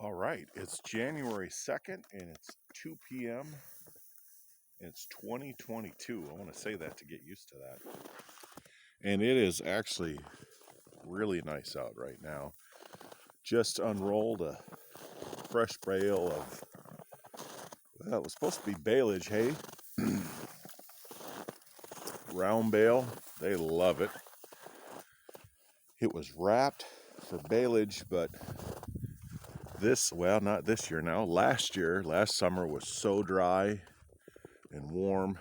All right, it's January 2nd and it's 2 p.m. It's 2022. I want to say that to get used to that. And it is actually really nice out right now. Just unrolled a fresh bale of, well, it was supposed to be baleage hay. Round bale, they love it. It was wrapped for baleage, but not this year now, last summer was so dry and warm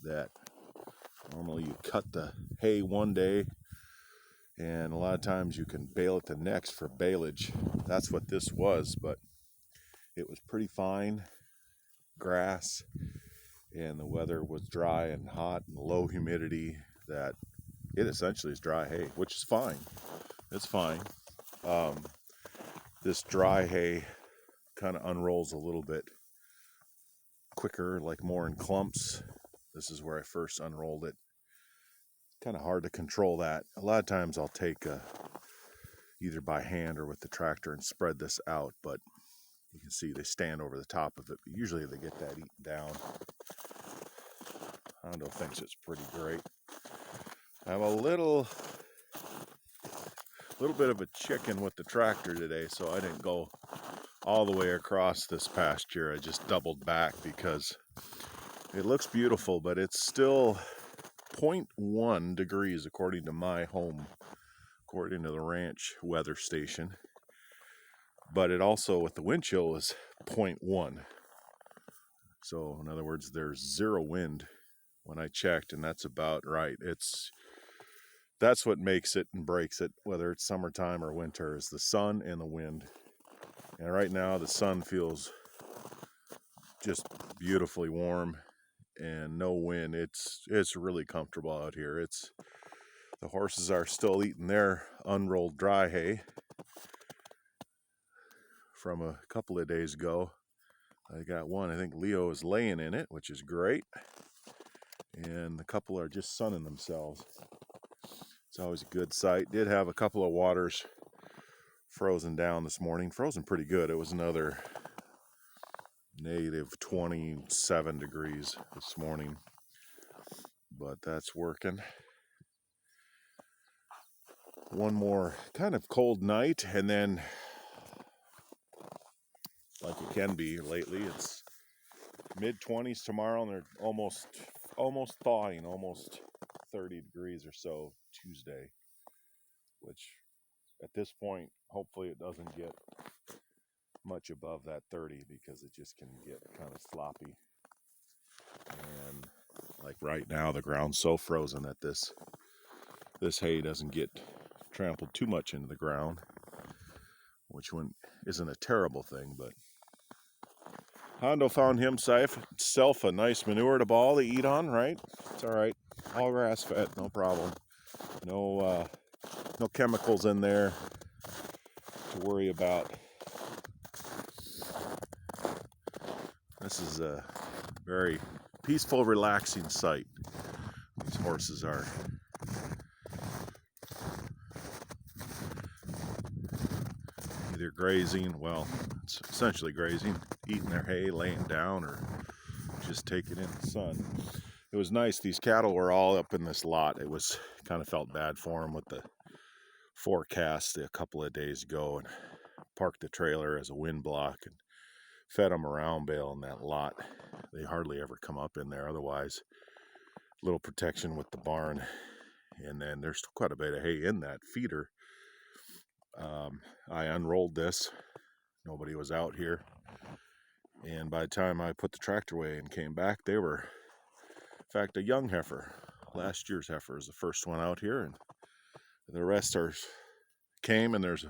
that normally you cut the hay one day and a lot of times you can bale it the next for baleage. That's what this was, but it was pretty fine grass and the weather was dry and hot and low humidity that it essentially is dry hay, which is fine. It's fine. This dry hay kind of unrolls a little bit quicker, like more in clumps. This is where I first unrolled it. Kind of hard to control that. A lot of times I'll take either by hand or with the tractor and spread this out, but you can see they stand over the top of it. But usually they get that eaten down. Hondo thinks it's pretty great. I have a little bit of a chicken with the tractor today, so I didn't go all the way across this pasture. I just doubled back because it looks beautiful, but it's still 0.1 degrees according to my home, according to the ranch weather station. But it also, with the wind chill, is 0.1. So in other words, there's zero wind when I checked, and that's about right. That's what makes it and breaks it, whether it's summertime or winter, is the sun and the wind. And right now the sun feels just beautifully warm and no wind. It's really comfortable out here. The horses are still eating their unrolled dry hay from a couple of days ago. I got one, I think Leo is laying in it, which is great. And the couple are just sunning themselves. It's always a good sight. Did have a couple of waters frozen down this morning. Frozen pretty good. It was another negative 27 degrees this morning. But that's working. One more kind of cold night, and then, like it can be lately, it's mid-20s tomorrow, and they're almost thawing, almost 30 degrees or so Tuesday, which at this point, hopefully it doesn't get much above that 30 because it just can get kind of sloppy. And like right now, the ground's so frozen that this hay doesn't get trampled too much into the ground, which isn't a terrible thing, but Hondo found himself a nice manure to ball to eat on, right? It's all right. All grass fed, no problem. No chemicals in there to worry about. This is a very peaceful, relaxing sight. These horses are. Either grazing, well, it's essentially grazing, eating their hay, laying down, or just taking in the sun. It was nice. These cattle were all up in this lot. It was kind of felt bad for them with the forecast a couple of days ago, and parked the trailer as a wind block and fed them a round bale in that lot. They hardly ever come up in there. Otherwise, a little protection with the barn. And then there's still quite a bit of hay in that feeder. I unrolled this. Nobody was out here. And by the time I put the tractor away and came back, they were, in fact, a young heifer. Last year's heifer is the first one out here, and the rest came, and there's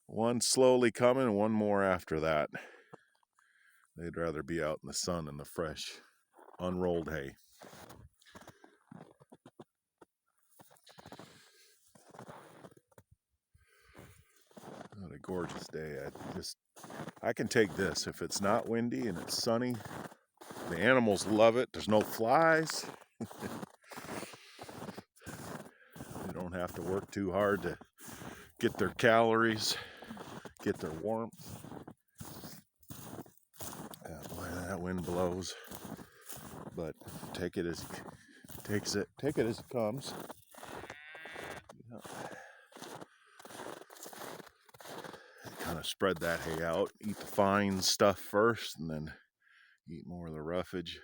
one slowly coming and one more after that. They'd rather be out in the sun in the fresh, unrolled hay. What a gorgeous day. I can take this if it's not windy and it's sunny. The animals love it. There's no flies. They don't have to work too hard to get their calories, get their warmth. Boy, that wind blows, but take it as it comes. Kind of spread that hay out, eat the fine stuff first, and then eat more of the roughage.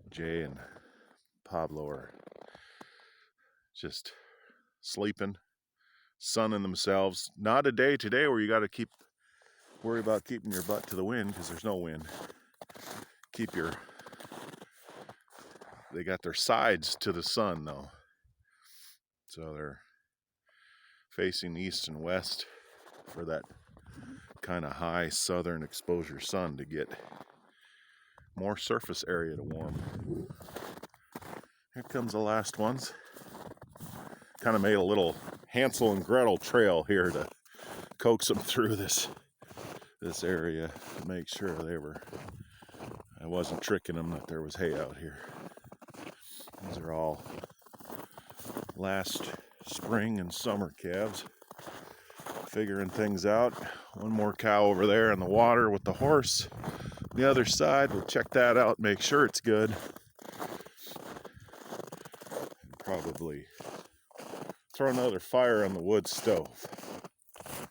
Jay and Pablo are just sleeping, sunning themselves. Not a day today where you got to worry about keeping your butt to the wind, because there's no wind. They got their sides to the sun though, so they're facing east and west for that kind of high southern exposure sun to get more surface area to warm. Here comes the last ones. Kind of made a little Hansel and Gretel trail here to coax them through this area to make sure I wasn't tricking them that there was hay out here. These are all last spring and summer calves, figuring things out. One more cow over there in the water with the horse. The other side, we'll check that out, make sure it's good. And probably throw another fire on the wood stove.